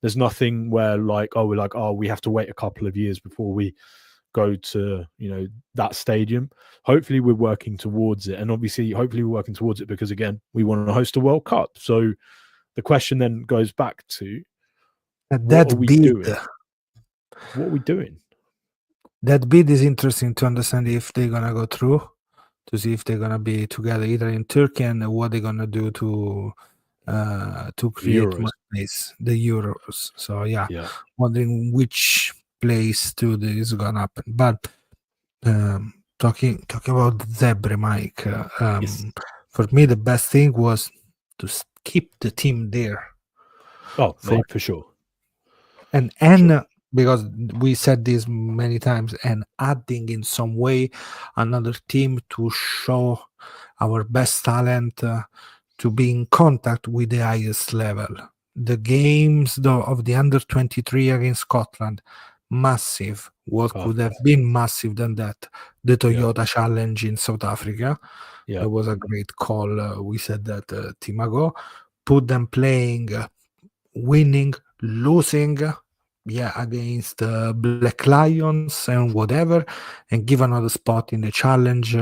There's nothing where we have to wait a couple of years before we go to, that stadium. Hopefully we're working towards it. And obviously, hopefully we're working towards it because, again, we want to host a World Cup. So the question then goes back to, what are we doing? What are we doing? That bid is interesting to understand if they're gonna go through, to see if they're gonna be together either in Turkey, and what they're gonna do to create more space, the Euros. So wondering which place is gonna happen. But talking about Zebre, Mike, for me the best thing was to keep the team there. Oh, for sure. And because we said this many times, and adding in some way another team to show our best talent, to be in contact with the highest level. The games of the under 23 against Scotland, massive. What could have been massive than that? The Toyota Challenge in South Africa. It was a great call. We said that a team ago. Put them playing, winning, losing, against Black Lions and whatever, and give another spot in the Challenge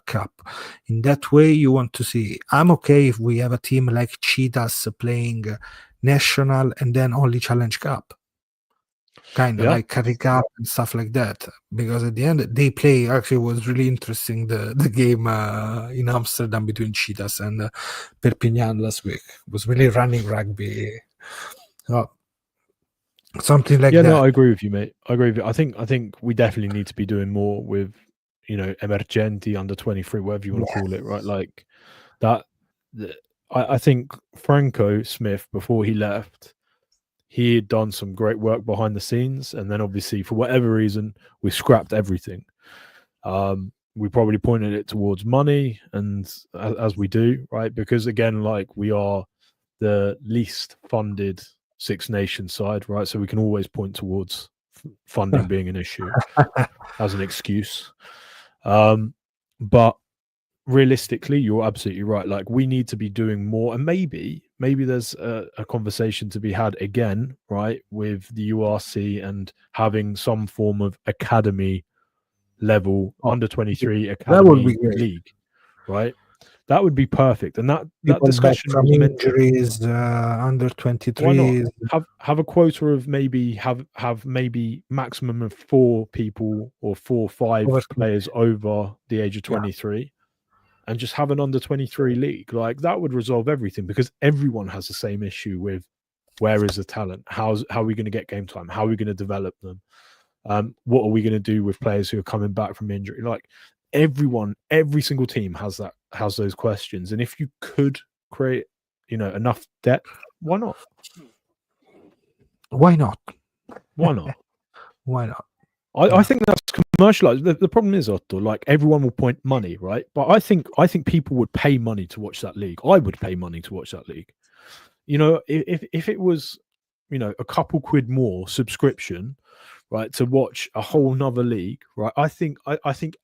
Cup. In that way, you want to see. I'm okay if we have a team like Cheetahs playing National and then only Challenge Cup. Kind of like Curry Cup and stuff like that, because at the end they play. Actually, was really interesting the game in Amsterdam between Cheetahs and Perpignan last week. It was really running rugby, something like that. No, I agree with you, mate. I agree with you. I think we definitely need to be doing more with, emergenti, under 23, whatever you want to call it, right? Like that. I think Franco Smith, before he left, he had done some great work behind the scenes, and then obviously for whatever reason we scrapped everything. We probably pointed it towards money, and as we do, right? Because again, like, we are the least funded Six Nations side, right? So we can always point towards funding being an issue as an excuse. But realistically, you're absolutely right. Like, we need to be doing more, and maybe there's a conversation to be had again, right, with the URC and having some form of academy level under 23 academy league, right? That would be perfect. And that discussion from injuries, under 23. Why not have a quota of maybe have maybe maximum of 4 people or 4 or 5 players over the age of 23. And just have an under 23 league. Like, that would resolve everything, because everyone has the same issue with where is the talent? How are we going to get game time? How are we going to develop them? What are we going to do with players who are coming back from injury? Like, every single team has those questions. And if you could create, enough depth, why not? Why not? Why not? Why not? I think that's commercialized. The problem is, Otto, like, everyone will point money, right? But I think people would pay money to watch that league. I would pay money to watch that league. If it was, a couple quid more subscription, right, to watch a whole nother league, right? I think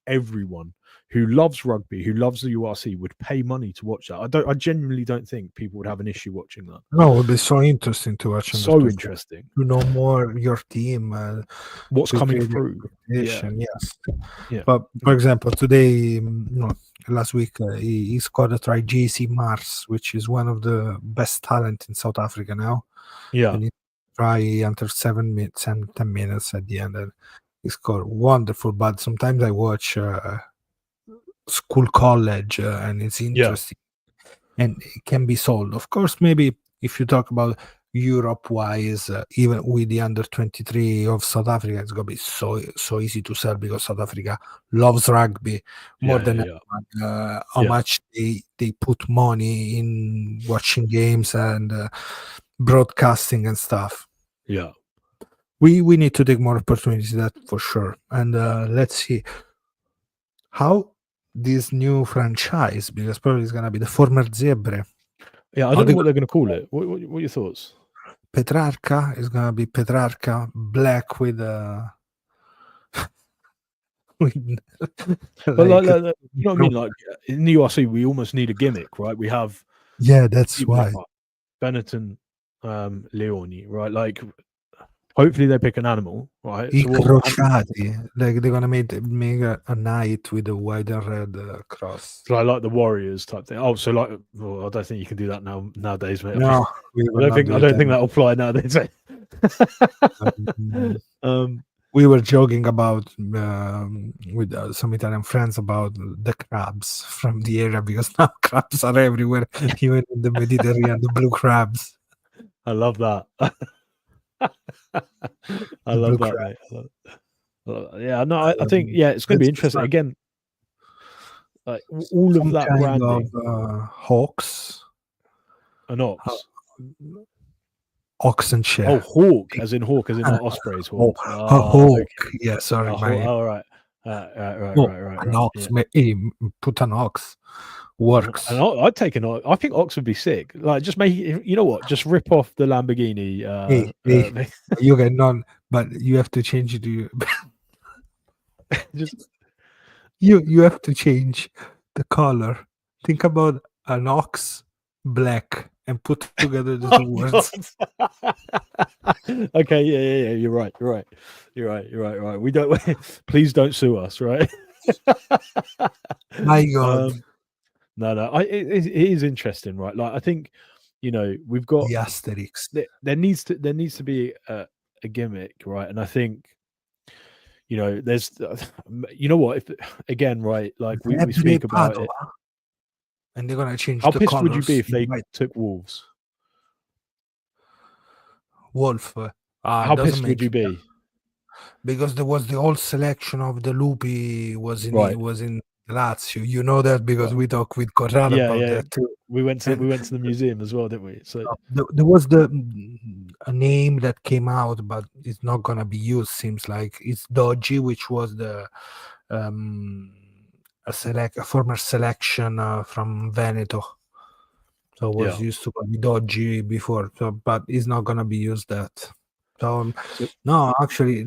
everyone who loves rugby, who loves the URC, would pay money to watch that. I genuinely don't think people would have an issue watching that. No, it would be so interesting to watch. So interesting to know more your team, what's coming through. Yes. But for example, today, last week, he scored a try, JC Mars, which is one of the best talent in South Africa now. Yeah. And he try under 7 minutes and 10 minutes at the end, and he scored wonderful. But sometimes I watch school college, and it's interesting, and it can be sold. Of course, maybe if you talk about Europe-wise, even with the under 23 of South Africa, it's gonna be so easy to sell, because South Africa loves rugby more than anyone. How much they put money in watching games and broadcasting and stuff. Yeah, we need to take more opportunities, that for sure. And let's see how this new franchise, because probably it's gonna be the former Zebre. Yeah, I don't know what they're gonna call it. What are your thoughts? Petrarca is gonna be Petrarca black with but you know what I mean? Like, in the URC, we almost need a gimmick, right? We have that's why Benetton, Leone, right? Like, hopefully they pick an animal, right? Crociati, like, they're gonna make a knight with a white and red cross. So I like the Warriors type thing. Oh, so like, I don't think you can do that nowadays, mate. No, I don't think that'll fly nowadays. We were joking about with some Italian friends about the crabs from the area, because now crabs are everywhere, even in the Mediterranean, the blue crabs. I love that. I love that, mate. Yeah, no, I think it's going to be interesting. Again, like, all of that branding. Hawks. An ox. oxen shell. Oh, hawk, as in like Osprey's hawk. A hawk. Okay. Yeah, sorry, Right. right. An Right. ox. Yeah. Put an ox. Works. And I'd take an ox. I think ox would be sick. Like, just make it, you know what? Just rip off the Lamborghini. Hey, you get none, but you have to change it to just you have to change the color. Think about an ox black and put together the two words. Okay, yeah. You're right. We don't. Please don't sue us, right? My God. No. It is interesting, right? Like, I think, we've got The Asterix. There needs to be a gimmick, right? And I think, there's, what? If again, right? Like we speak about it. And they're gonna change. How the pissed would you colors be if they white. took wolves? Wolf? How pissed would you be? Because there was the whole selection of the Lupi was in Right. was in Lazio. You know that because we talked with Corrado about that too. We went to the museum as well, didn't we? So there was a name that came out, but it's not gonna be used. Seems like it's Dodgy, which was the a former selection from Veneto. So it was used to be Dodgy before, but it's not gonna be used that. So no, actually,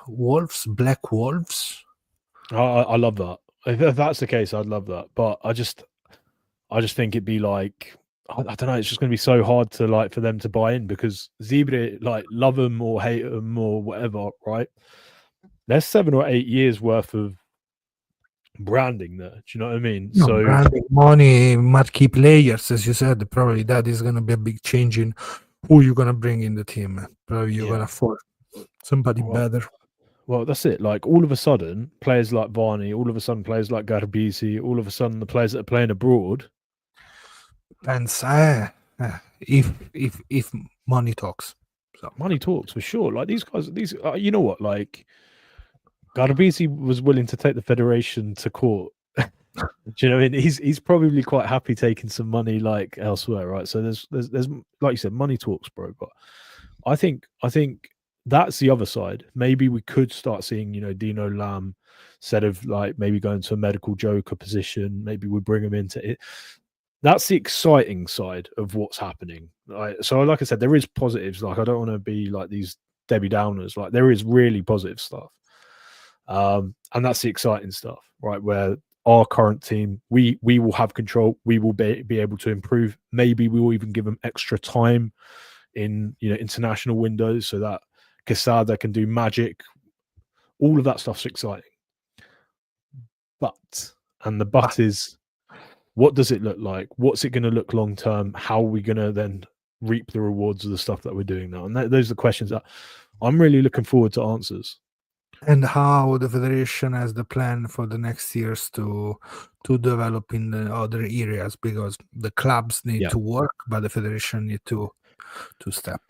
wolves, black wolves. I love that. If that's the case, I'd love that. But I just think it'd be like, I don't know. It's just going to be so hard to for them to buy in, because Zebre, love them or hate them or whatever, right? There's 7 or 8 years worth of branding there. Do you know what I mean? No, so branding, money, marquee players, as you said, probably that is going to be a big change in who you're going to bring in the team. Probably you're going to afford somebody better. Well, that's it. Like, all of a sudden, players like Varney, all of a sudden, players like Garbisi, all of a sudden, the players that are playing abroad. And if money talks, so money talks for sure. Like, these guys, you know what? Like, Garbisi was willing to take the federation to court. Do you know what I mean? He's probably quite happy taking some money elsewhere, right? So there's like you said, money talks, bro. But I think that's the other side. Maybe we could start seeing, Dino Lam, instead of maybe going to a medical joker position. Maybe we bring him into it. That's the exciting side of what's happening. Right? So, like I said, there is positives. I don't want to be like these Debbie Downers. There is really positive stuff, and that's the exciting stuff, right? Where our current team, we will have control. We will be able to improve. Maybe we will even give them extra time in international windows, so that Quesada can do magic. All of that stuff's exciting. But is, what does it look like? What's it going to look long term? How are we going to then reap the rewards of the stuff that we're doing now? And those are the questions that I'm really looking forward to answers. And how the federation has the plan for the next years to develop in the other areas, because the clubs need to work, but the federation need to step.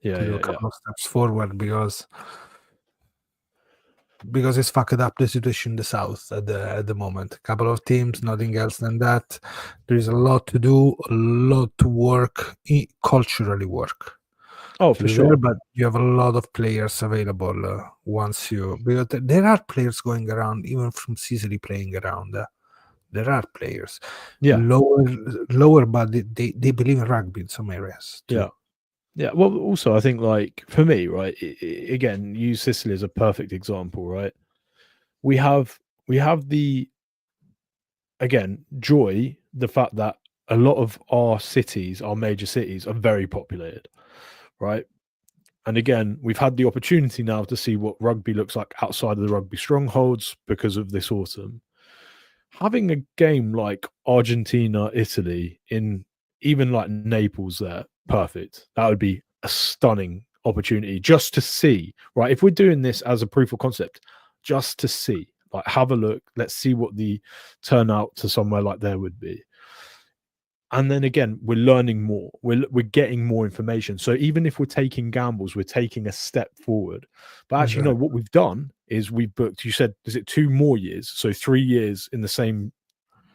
Do a couple of steps forward, because it's fucked up the situation in the south at the moment. A couple of teams, nothing else than that. There is a lot to do, a lot to work, culturally work. Oh, for sure. But you have a lot of players available because there are players going around, even from Sicily playing around. There are players. Lower, but they believe in rugby in some areas too. Yeah. Well, also, I think, for me, right, again, use Sicily as a perfect example, right? We have the, again, joy, the fact that a lot of our major cities, are very populated, right? And again, we've had the opportunity now to see what rugby looks like outside of the rugby strongholds because of this autumn. Having a game like Argentina, Italy, in even Naples there, perfect. That would be a stunning opportunity just to see, right? If we're doing this as a proof of concept, just to see, have a look, let's see what the turnout to somewhere like there would be. And then again, we're learning more. We're getting more information. So even if we're taking gambles, we're taking a step forward. But actually, no, what we've done is we've booked, you said, is it 2 more years? So 3 years in the same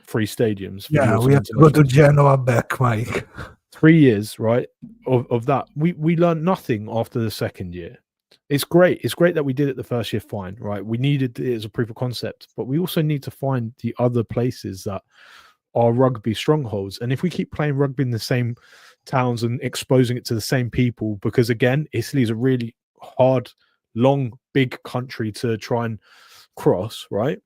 3 stadiums. Yeah, we have to go to Genoa back, Mike. 3 years, right, of that, we learned nothing after the second year. It's great. It's great that we did it the first year, fine, right? We needed it as a proof of concept, but we also need to find the other places that are rugby strongholds. And if we keep playing rugby in the same towns and exposing it to the same people, because again, Italy is a really hard, long, big country to try and cross, right?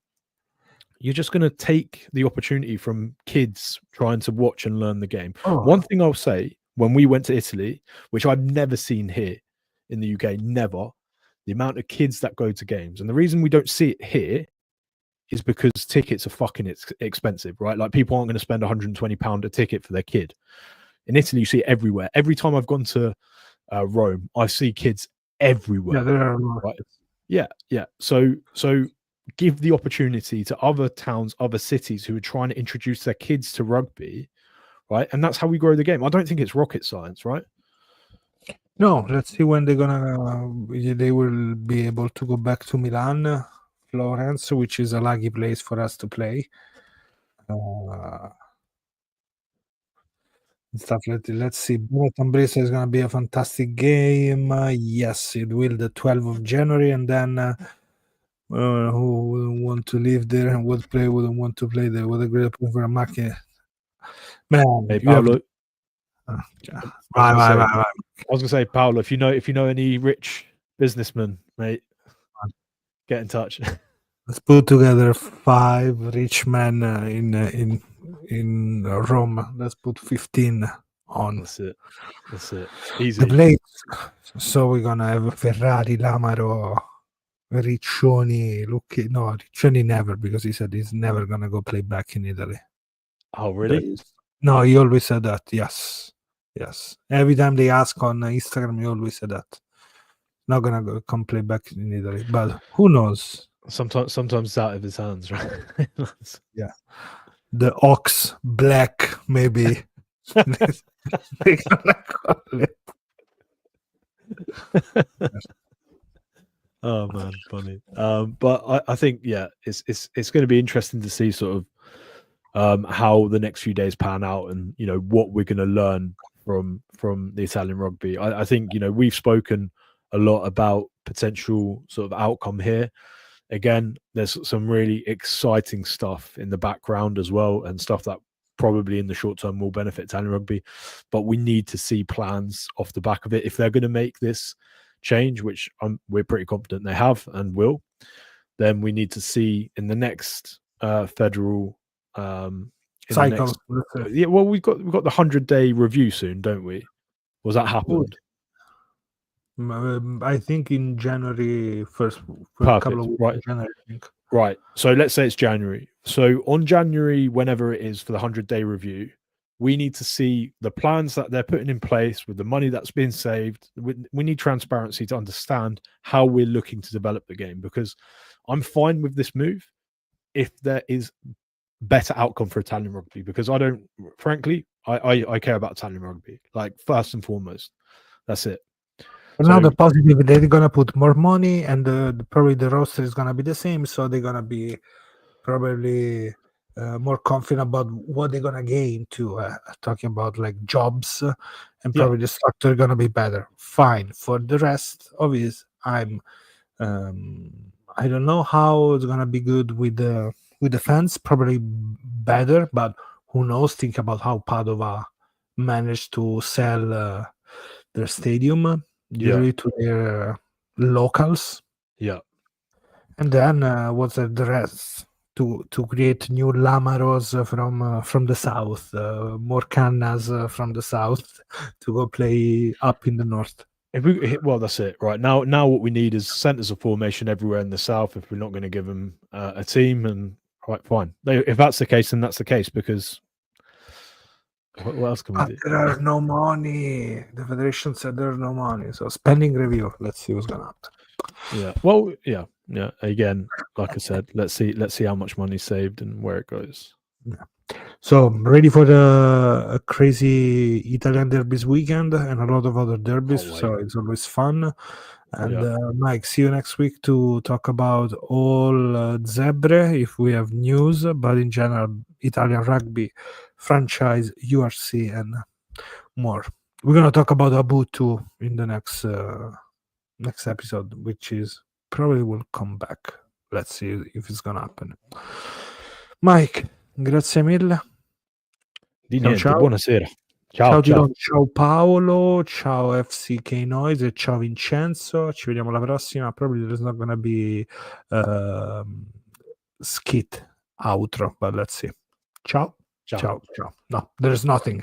You're just going to take the opportunity from kids trying to watch and learn the game. One thing I'll say, when we went to Italy, which I've never seen here in the UK, never, the amount of kids that go to games. And the reason we don't see it here is because tickets are fucking expensive, right? Like, people aren't going to spend £120 a ticket for their kid. In Italy, you see it everywhere. Every time I've gone to Rome, I see kids everywhere. Yeah, there are right? Yeah. So give the opportunity to other towns, other cities who are trying to introduce their kids to rugby, right? And that's how we grow the game. I don't think it's rocket science, right? No, let's see when they will be able to go back to Milan, Florence, which is a lucky place for us to play. Stuff. Let's see. Benetton Bristol is going to be a fantastic game. Yes, it will. The 12th of January, and then who wouldn't want to live there and wouldn't want to play there? What a great point for a market, man. Hey, Paolo. I was gonna say, Paolo, if you know any rich businessmen, mate, get in touch. Let's put together 5 rich men in Rome. Let's put 15 on. That's it. Easy. The blades. So we're gonna have Ferrari, Lamaro, Riccioni. Riccioni never, because he said he's never gonna go play back in Italy. Oh, really? No, he always said that. Yes. Every time they ask on Instagram, he always said that. Not gonna come play back in Italy, but who knows? Sometimes it's out of his hands, right? Yeah. The Ox Black, maybe. They gonna call it. Oh man, funny. But I think it's going to be interesting to see sort of how the next few days pan out, and what we're going to learn from the Italian rugby. I think we've spoken a lot about potential sort of outcome here. Again, there's some really exciting stuff in the background as well, and stuff that probably in the short term will benefit Italian rugby, but we need to see plans off the back of it if they're going to make this change, which we're pretty confident they have and will. Then we need to see in the next federal cycle. Well, we've got the 100-day review soon, don't we? Was that happened? I think in January, first couple of weeks, right? In January, I think. Right. So let's say it's January. So on January, whenever it is for the 100-day review, we need to see the plans that they're putting in place with the money that's been saved. We need transparency to understand how we're looking to develop the game, because I'm fine with this move if there is better outcome for Italian rugby, because I don't, frankly, I care about Italian rugby, like, first and foremost. That's it. But now the positive, they're gonna put more money, and probably the roster is gonna be the same, so they're gonna be probably more confident about what they're gonna gain too. Talking about like jobs, and probably the structure gonna be better. Fine. For the rest of it, I don't know how it's gonna be good with the fans. Probably better, but who knows? Think about how Padova managed to sell their stadium. Usually to their locals. Yeah. And then what's the rest? To create new Lamaros from the south, more Cannas from the south to go play up in the north. Well, that's it. Right. Now what we need is centres of formation everywhere in the south if we're not going to give them a team. And right, fine. If that's the case, then that's the case, because what else can we do? There are no money. The federation said there's no money. So spending review. Let's see what's gonna happen. Yeah. Well, yeah. Again, like I said, let's see how much money saved and where it goes. Yeah. So ready for the crazy Italian derbies weekend and a lot of other derbies. So it's always fun. And Mike, see you next week to talk about all Zebre if we have news, but in general, Italian rugby, franchise, URC, and more. We're gonna talk about Abu too in the next episode, which is probably will come back. Let's see if it's gonna happen. Mike, grazie mille. Di Ciao, niente, ciao. buonasera. Ciao, Ciao, ciao. Tirone, ciao Paolo, ciao FCK Noise e ciao Vincenzo. Ci vediamo alla prossima. Probably there's not gonna be skit outro, but let's see. Ciao. Ciao. Ciao. Ciao. No, there's nothing.